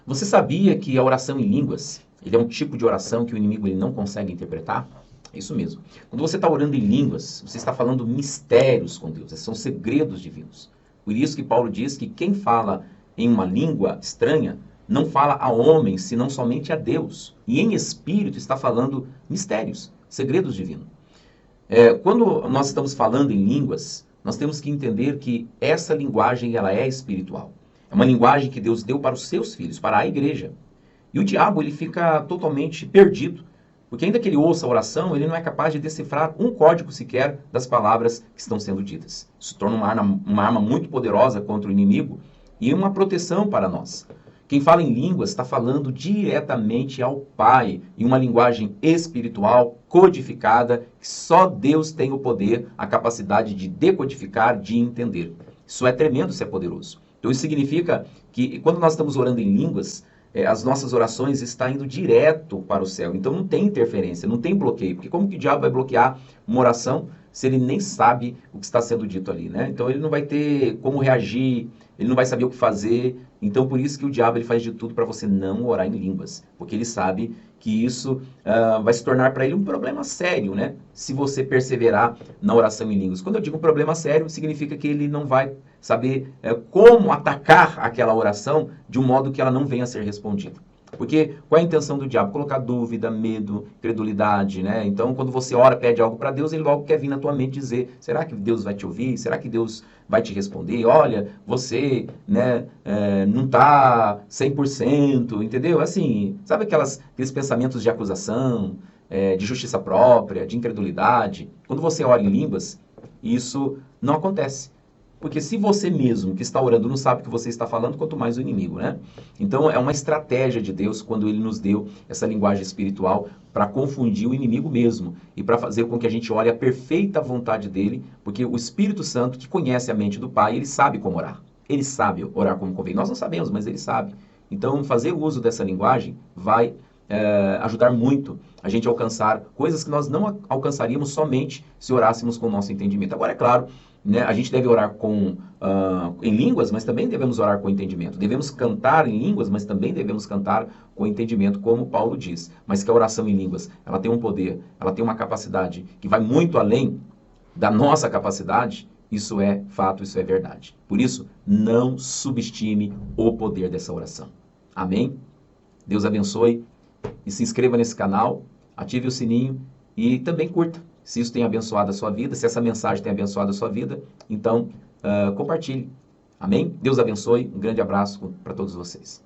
Você sabia que a oração em línguas, ele é um tipo de oração que o inimigo ele não consegue interpretar? É isso mesmo. Quando você está orando em línguas, você está falando mistérios com Deus, esses são segredos divinos. Por isso que Paulo diz que quem fala em uma língua estranha não fala a homens, senão somente a Deus. E em espírito está falando mistérios, segredos divinos. Quando nós estamos falando em línguas, nós temos que entender que essa linguagem ela é espiritual. É uma linguagem que Deus deu para os seus filhos, para a igreja. E o diabo ele fica totalmente perdido, porque ainda que ele ouça a oração, ele não é capaz de decifrar um código sequer das palavras que estão sendo ditas. Isso torna uma arma muito poderosa contra o inimigo e uma proteção para nós. Quem fala em línguas está falando diretamente ao Pai, em uma linguagem espiritual, codificada, que só Deus tem o poder, a capacidade de decodificar, de entender. Isso é tremendo, isso é poderoso. Então isso significa que quando nós estamos orando em línguas, as nossas orações estão indo direto para o céu. Então não tem interferência, não tem bloqueio. Porque como que o diabo vai bloquear uma oração se ele nem sabe o que está sendo dito ali, né? Então ele não vai ter como reagir, ele não vai saber o que fazer. Então por isso que o diabo ele faz de tudo para você não orar em línguas. Porque ele sabe que isso vai se tornar para ele um problema sério, né? Se você perseverar na oração em línguas. Quando eu digo um problema sério, significa que ele não vai saber como atacar aquela oração de um modo que ela não venha a ser respondida. Porque qual é a intenção do diabo? Colocar dúvida, medo, credulidade, né? Então, quando você ora, pede algo para Deus, ele logo quer vir na tua mente dizer, será que Deus vai te ouvir? Será que Deus vai te responder? Olha, você né, não está 100%, entendeu? Assim, sabe aqueles pensamentos de acusação, de justiça própria, de incredulidade? Quando você ora em línguas, isso não acontece. Porque se você mesmo que está orando não sabe o que você está falando, quanto mais o inimigo, né? Então é uma estratégia de Deus quando ele nos deu essa linguagem espiritual para confundir o inimigo mesmo e para fazer com que a gente ore a perfeita vontade dele, porque o Espírito Santo que conhece a mente do Pai, ele sabe como orar. Ele sabe orar como convém. Nós não sabemos, mas ele sabe. Então fazer uso dessa linguagem vai ajudar muito a gente a alcançar coisas que nós não alcançaríamos somente se orássemos com o nosso entendimento. Agora, é claro, né, a gente deve orar em línguas, mas também devemos orar com entendimento. Devemos cantar em línguas, mas também devemos cantar com entendimento, como Paulo diz. Mas que a oração em línguas, ela tem um poder, ela tem uma capacidade que vai muito além da nossa capacidade. Isso é fato, isso é verdade. Por isso, não subestime o poder dessa oração. Amém? Deus abençoe e se inscreva nesse canal, ative o sininho e também curta. Se isso tem abençoado a sua vida, se essa mensagem tem abençoado a sua vida, então compartilhe. Amém? Deus abençoe. Um grande abraço para todos vocês.